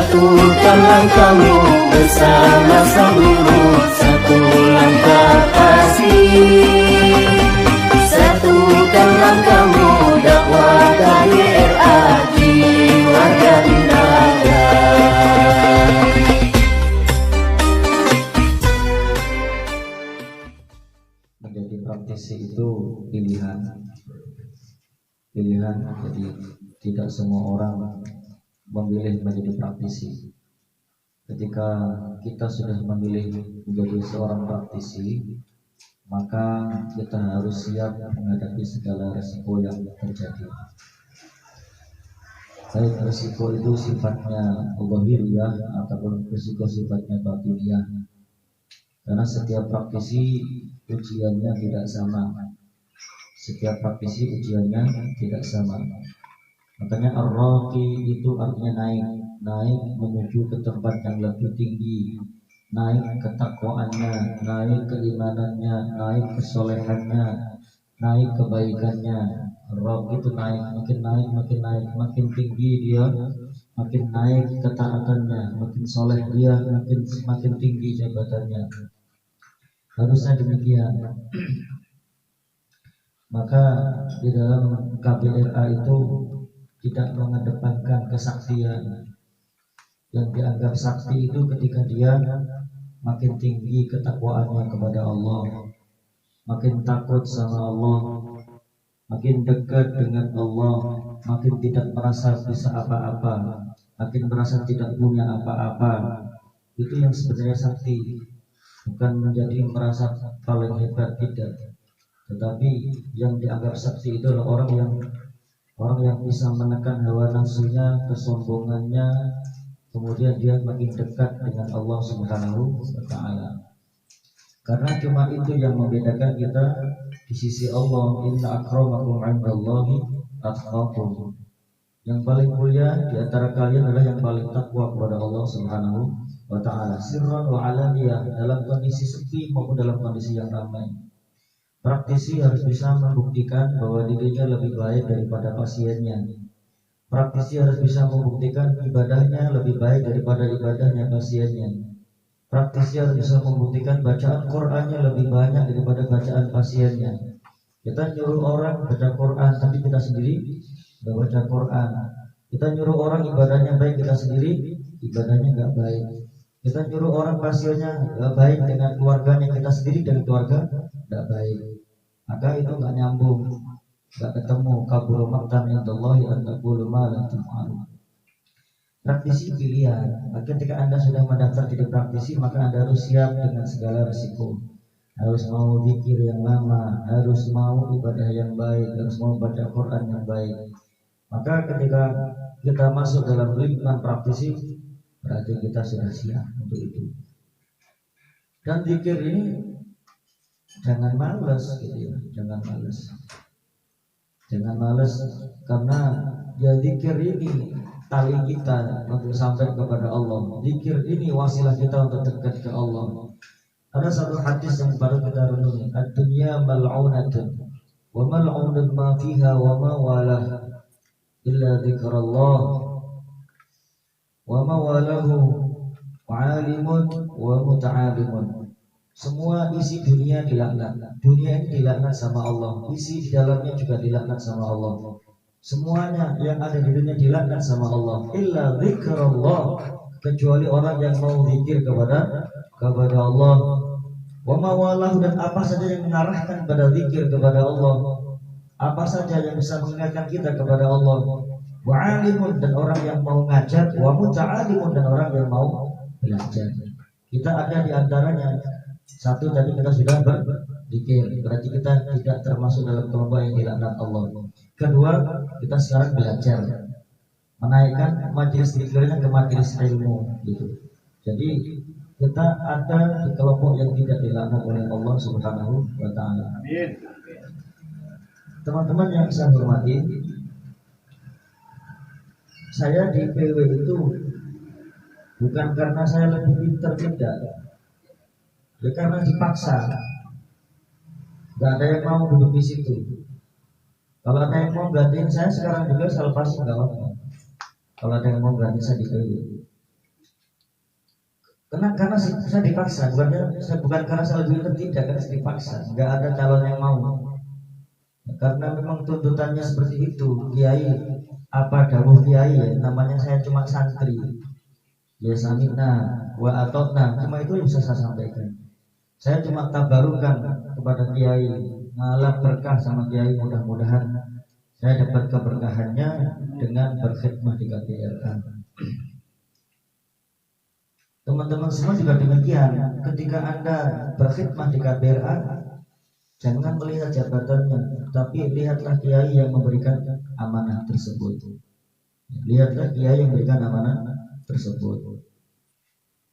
Satukan langkahmu bersama seluruh, satu langkah pasti. Satukan langkahmu dakwah KBRA di warga Indraga. Menjadi praktisi itu pilihan. Jadi tidak semua orang memilih menjadi praktisi. Ketika kita sudah memilih menjadi seorang praktisi, maka kita harus siap menghadapi segala resiko yang terjadi. Baik resiko itu sifatnya zahiriyah ataupun resiko sifatnya batiniyah. Karena setiap praktisi ujiannya tidak sama. Makanya ar-raqi itu artinya naik menuju ke tempat yang lebih tinggi, naik ketakwaannya, naik keimanannya, naik kesolehannya, naik kebaikannya. Ar-raqi itu makin tinggi dia, makin naik ketaatannya, makin soleh dia, makin tinggi jabatannya. Harusnya demikian. Maka di dalam KBRA itu tidak mengedepankan kesaktian. Yang dianggap sakti itu ketika dia makin tinggi ketakwaannya kepada Allah, makin takut sama Allah, makin dekat dengan Allah, makin tidak merasa bisa apa-apa, makin merasa tidak punya apa-apa. Itu yang sebenarnya sakti. Bukan menjadi merasa paling hebat, tidak. Tetapi yang dianggap sakti itu adalah orang yang bisa menekan hawa nafsunya, kesombongannya, kemudian dia makin dekat dengan Allah Subhanahu wa Ta'ala. Karena cuma itu yang membedakan kita di sisi Allah. Inna akramakum 'indallahi atqakum. Yang paling mulia di antara kalian adalah yang paling takwa kepada Allah Subhanahu wa Ta'ala, sirran wa alaniyah, dalam kondisi sepi maupun dalam kondisi yang ramai. Praktisi harus bisa membuktikan bahwa dirinya lebih baik daripada pasiennya. Praktisi harus bisa membuktikan ibadahnya lebih baik daripada ibadahnya pasiennya. Praktisi harus bisa membuktikan bacaan Qur'annya lebih banyak daripada bacaan pasiennya. Kita nyuruh orang baca Qur'an, tapi kita sendiri nggak baca Qur'an. Kita nyuruh orang ibadahnya baik, kita sendiri ibadahnya nggak baik. Kita nyuruh orang pasiennya nggak baik dengan keluarganya, kita sendiri dari keluarga nggak baik. Maka itu nggak nyambung, nggak ketemu. Kabur maqtan indallahi an taqulu ma la taf'alun. Praktisi pilihan. Ketika Anda sudah mendaftar jadi praktisi, maka Anda harus siap dengan segala risiko. Harus mau zikir yang lama, harus mau ibadah yang baik, harus mau baca Quran yang baik. Maka ketika kita masuk dalam lingkungan praktisi, berarti kita sudah siap untuk itu. Dan zikir ini jangan malas gitu ya, jangan malas karena ya zikir ini tali kita untuk sampai kepada Allah. Zikir ini wasilah kita untuk dekat ke Allah. Ada satu hadis yang baru kita renungi, ad-dunya mal'unatun wa mal'unun ma fiha wa ma walah illa dzikrullah wa ma walahu 'alimun wa muta'alimun. Semua isi dunia dilaknat. Dunia ini dilaknat sama Allah. Isi di dalamnya juga dilaknat sama Allah. Semuanya yang ada di dunia dilaknat sama Allah. Illa dzikrullah, kecuali orang yang mau zikir kepada Allah. Wa mawalahu, dan apa saja yang mengarahkan pada zikir kepada Allah. Apa saja yang bisa mengingatkan kita kepada Allah. Wa alimun, dan orang yang mau ngajar. Wa muta'alimun, dan orang yang mau belajar. Kita ada di antaranya. Satu, tadi kita sudah berzikir, berarti kita tidak termasuk dalam kelompok yang dilaknat Allah. Kedua, kita sekarang belajar, menaikkan majelis zikirnya ke majelis ilmu gitu. Jadi kita ada di kelompok yang tidak dilaknat oleh Allah Subhanahu wa Ta'ala. Amin. Teman-teman yang saya hormati, saya di PW itu bukan karena saya lebih pintar, tidak. Ya karena dipaksa. Gak ada yang mau duduk di situ. Kalau ada yang mau gantiin saya sekarang juga saya lepas, nggak apa-apa. Kalau ada yang mau gantiin saya di PW. Karena saya dipaksa, bukan karena saya lebih pintar, tidak, karena saya dipaksa. Nggak ada calon yang mau. Karena memang tuntutannya seperti itu. Kiai, apa dawuh kiai ya? Namanya saya cuma santri. Ya samina wa atokna, cuma itu yang bisa saya sampaikan. Saya cuma tabarukan kepada kiai, ngalap berkah sama kiai, mudah-mudahan saya dapat keberkahannya dengan berkhidmah di KPRA. Teman-teman semua juga demikian. Ketika Anda berkhidmah di KPRA, jangan melihat jabatannya, tapi lihatlah kiai yang memberikan amanah tersebut. Lihatlah kiai yang memberikan amanah tersebut.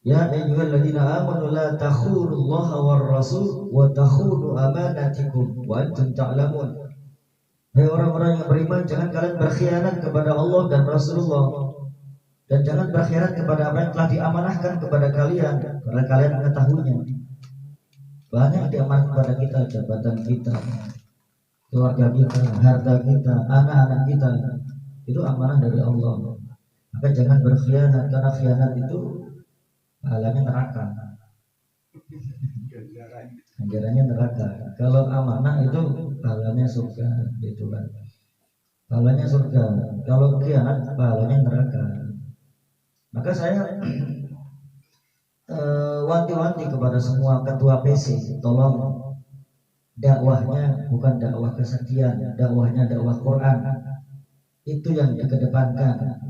Ya ayyuhalladzina amanu la takhunullaha war rasul wa takhunu amanatikum wa antum ta'lamun. Hai orang-orang yang beriman, jangan kalian berkhianat kepada Allah dan Rasulullah, dan jangan berkhianat kepada apa yang telah diamanahkan kepada kalian, karena kalian mengetahuinya. Banyak yang diamanahkan kepada kita, jabatan kita, keluarga kita, harta kita, anak-anak kita, itu amanah dari Allah. Maka jangan berkhianat, karena khianat itu pahalanya neraka, ganjarannya neraka. Kalau amanah itu pahalanya surga, gitu kan. Pahalanya surga. Kalau khianat pahalanya neraka. Maka saya wanti-wanti kepada semua ketua PC, tolong dakwahnya bukan dakwah kesaktian, dakwahnya dakwah Quran. Itu yang dikedepankan.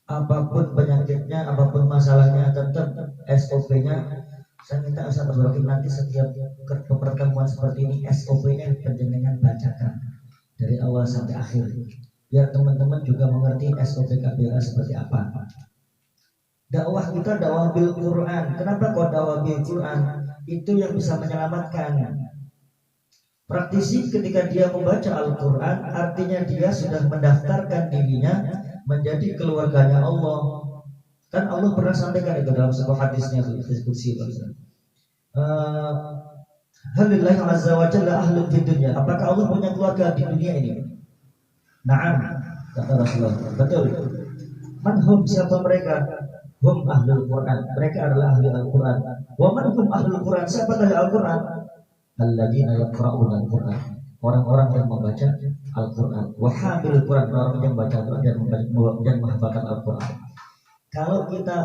Apapun penyakitnya, apapun masalahnya, tetap SOP-nya. Saya minta Ustaz Abdul Hakim nanti setiap pertemuan seperti ini SOP-nya penjenengan bacakan dari awal sampai akhir, biar teman-teman juga mengerti SOP KPRA seperti apa. Dakwah kita dakwah bil Quran. Kenapa kok dakwah bil Quran? Itu yang bisa menyelamatkan. Praktisi ketika dia membaca Al-Quran, artinya dia sudah mendaftarkan dirinya menjadi keluarganya Allah. Kan Allah pernah sampaikan itu dalam sebuah hadisnya, diskusi. Alhamdulillah azza wa jalla ahlul fid dunya. Apakah Allah punya keluarga di dunia ini? Naam, kata Rasulullah. Betul. Manhum, siapa mereka? Hum ahlul Quran. Mereka adalah ahli Al-Quran. Wa man hum ahlul Quran? Siapa ahli Al-Quran? Alladzina yaqra'una Al-Quran. Orang-orang yang membaca Al-Quran. Wa hamilul Quran, orang yang membaca Al-Quran dan menghafalkan Al-Quran. Kalau kita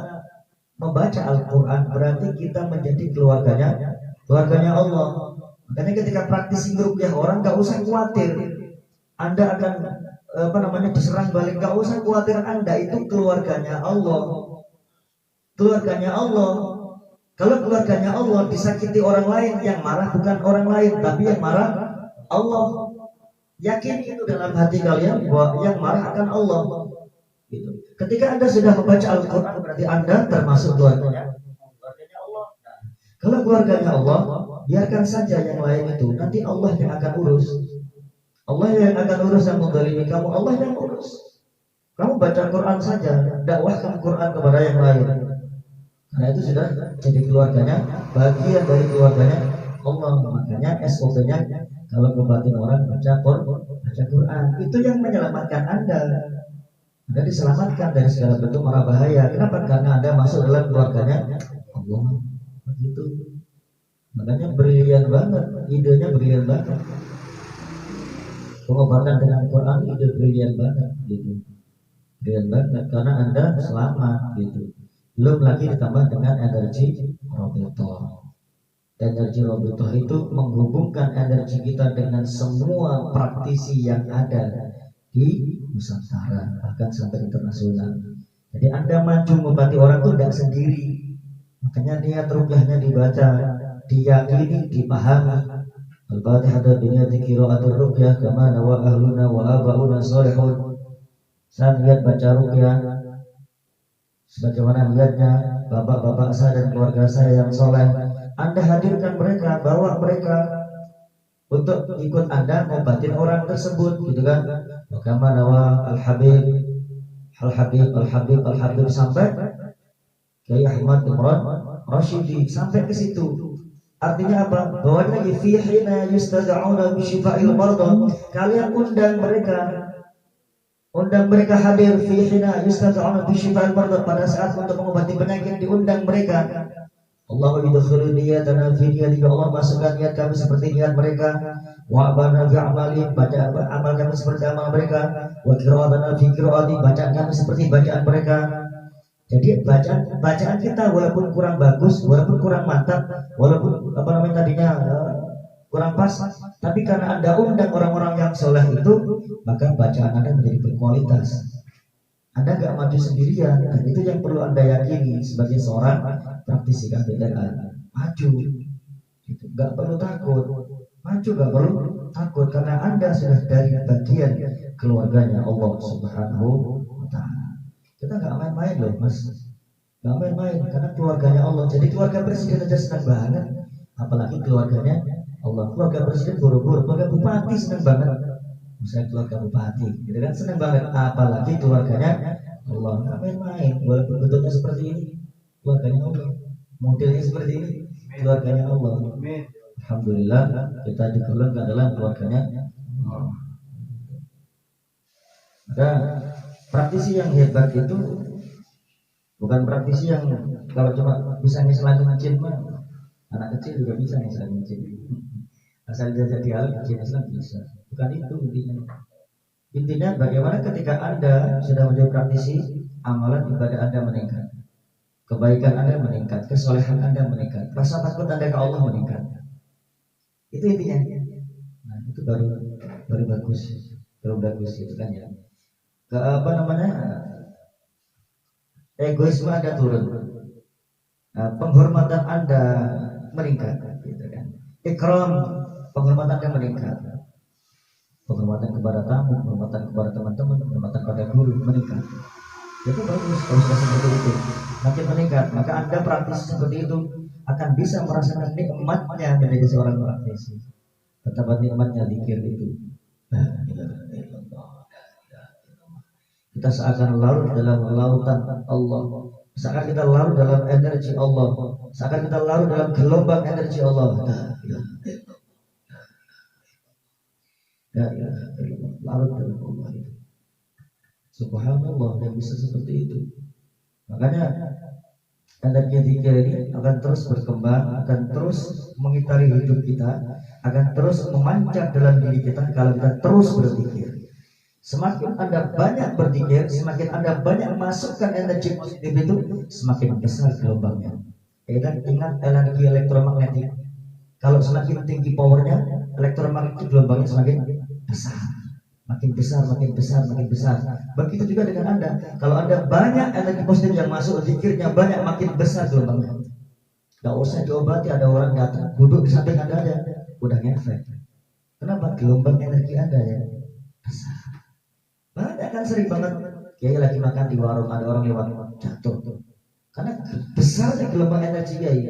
membaca Al-Quran, berarti kita menjadi keluarganya Allah. Makanya ketika praktisi meruqyah orang, gak usah khawatir Anda akan diserang balik. Gak usah khawatir, Anda itu keluarganya Allah. Keluarganya Allah. Kalau keluarganya Allah disakiti orang lain, yang marah bukan orang lain, tapi yang marah Allah. Yakin itu dalam hati kalian bahwa yang marah akan Allah. Gitu. Ketika Anda sudah membaca Al-Quran, berarti Anda termasuk keluarganya Allah. Kalau keluarganya Allah, biarkan saja yang lain itu. Nanti Allah yang akan urus. Allah yang akan urus yang menzalimi kamu. Allah yang urus. Kamu baca Quran saja, dakwahkan Quran kepada yang lain. Nah itu sudah jadi keluarganya, bagian dari keluarganya Allah. Makanya SOP-nya kalau ngobatin orang baca Quran, itu yang menyelamatkan Anda. Anda diselamatkan dari segala bentuk mara bahaya. Kenapa? Karena Anda masuk dalam keluarganya Allah. Begitu. Makanya brilian banget, idenya brilian banget. Pengobatan dengan Quran ide brilian banget, gitu. Brilian banget karena Anda selamat, gitu. Belum lagi ditambah dengan energi Robitoh. Energi Robitoh itu menghubungkan energi kita dengan semua praktisi yang ada di Nusantara, bahkan sampai internasional. Jadi Anda maju membati orang itu tidak sendiri. Makanya niat ruqyahnya dibaca, diyakini, dipahami. Al-Fatihah biniyati qiraatul ruqyah kama nawa ahluna wa abauna sholihun. Saya lihat baca ruqyah sebagaimana niatnya bapak-bapak saya dan keluarga saya yang soleh. Anda hadirkan mereka, bawa mereka untuk ikut Anda ngobatin orang tersebut, gitu kan? Bagaimana nawa Al-Habib sampai Kiai Ahmad Imran Rashidi, sampai ke situ. Artinya apa? Bahwa lagi fi hina yustad'una bi syifa'il mardah. Kalian undang mereka undang mereka hadir fi hina yustad'una bi syifa'il marad, pada saat untuk mengobati penyakit diundang mereka. Allahu yadkhulu niyatana fi niyati, Allah masukkan niat kami seperti niat mereka. Wa abana fi amali, baca amal kami seperti amal mereka. Wa qira'atana fi qira'ati, bacaan kami seperti bacaan mereka. Jadi bacaan kita walaupun kurang bagus, walaupun kurang mantap, walaupun tadinya kurang pas, tapi karena Anda undang orang-orang yang soleh itu, maka bacaan Anda menjadi berkualitas. Anda gak maju sendirian, dan itu yang perlu Anda yakini sebagai seorang praktisi KBRA. Maju, gitu. Gak perlu takut, maju gak perlu takut, karena Anda sudah dari bagian keluarganya Allah Subhanahu wa Ta'ala. Kita gak main-main loh mas, gak main-main, karena keluarganya Allah. Jadi keluarga presiden aja senang banget, apalagi keluarganya Allah. Keluarga presiden buru-buru, keluarga bupati senang banget. Misalnya keluarga bupati, gitu kan, senang banget. Apalagi keluarganya Allah. Nggak main-main, walaupun bentuknya seperti ini, keluarganya Allah. Modelnya seperti ini, keluarganya Allah. Alhamdulillah, kita digolongkan dalam keluarganya Allah. Maka praktisi yang hebat itu bukan praktisi yang kalau cuma bisa ngeselin jin, anak kecil juga bisa ngeselin jin. Asal dia jadi alim jin Islam bisa. Bukan itu intinya. Intinya bagaimana ketika Anda sudah menjadi praktisi, amalan ibadah Anda meningkat, kebaikan Anda meningkat, kesolehan Anda meningkat, rasa takut Anda ke Allah meningkat. Itu intinya. Nah, itu baru bagus itu kan ya. Egoisme Anda turun. Nah, penghormatan Anda meningkat, gitu kan. Ikram, penghormatan Anda meningkat. Penghormatan kepada tamu, penghormatan kepada teman-teman, penghormatan kepada guru meningkat. Itu bagus kalau sudah seperti itu, makin meningkat. Maka Anda praktisi seperti itu akan bisa merasakan nikmatnya menjadi seorang praktisi. Betapa nikmatnya zikir itu. Kita seakan larut dalam lautan Allah, seakan kita larut dalam energi Allah, seakan kita larut dalam gelombang energi Allah. Larut dalam Allah itu. Subhanallah, yang bisa seperti itu. Makanya energi zikir ini akan terus berkembang, akan terus mengitari hidup kita, akan terus memancar dalam diri kita kalau kita terus berzikir. Semakin Anda banyak berzikir, semakin Anda banyak masukkan energi positif itu, semakin besar gelombangnya. Ingat energi elektromagnetik. Kalau semakin tinggi powernya, elektromagnetik gelombangnya semakin besar. Makin besar, makin besar, makin besar. Begitu juga dengan Anda. Kalau Anda banyak energi positif yang masuk, zikirnya banyak, makin besar gelombangnya. Gak usah diobati, ada orang datang, duduk di samping Anda aja, udah ngefek. Kenapa? Gelombang energi Anda ya besar. Banyak kan sering banget Kiai lagi makan di warung, ada orang lewat jatuh tuh. Karena besarnya gelombang energi Kiai.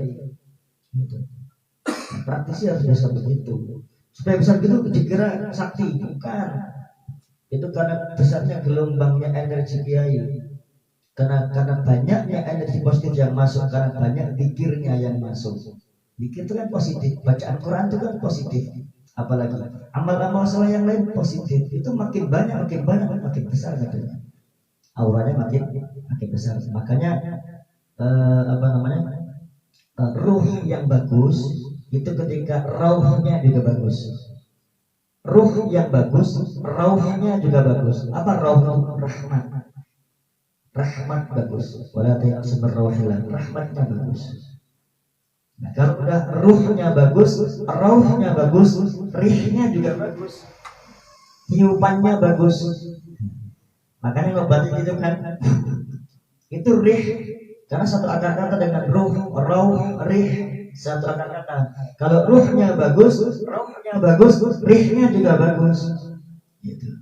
Gitu. Nah, praktisi harus bisa begitu. Supaya besar gitu dikira sakti, bukan. Itu karena besarnya gelombangnya energi Kiai. Karena banyaknya energi positif yang masuk, karena banyak pikirnya yang masuk. Pikir itu kan positif, bacaan Quran itu kan positif. Apalagi amal-amal soleh yang lain positif, itu makin banyak makin besar katanya. Auranya makin besar. Makanya ruh yang bagus itu ketika rauhnya juga bagus. Ruh yang bagus, rauhnya juga bagus. Apa rauh? Rahmat bagus. Wala ta'sumur rauhillah, rahmatnya bagus. Nah, kalau udah ruhnya bagus, rauhnya bagus, rihnya juga bagus, hiupannya bagus. Makanya ngobatin itu kan, itu rih, karena satu akar kata dengan ruh, rauh, rih, satu akar kata. Kalau ruhnya bagus, rauhnya bagus, rihnya juga bagus. Gitu.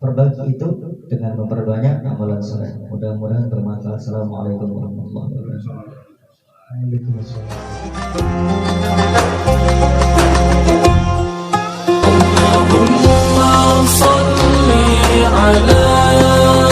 Perbagi itu dengan memperbanyak amalan soleh. Mudah-mudahan bermanfaat. Assalamualaikum warahmatullahi wabarakatuh. Waalaikumsalam. Allahumma salli ala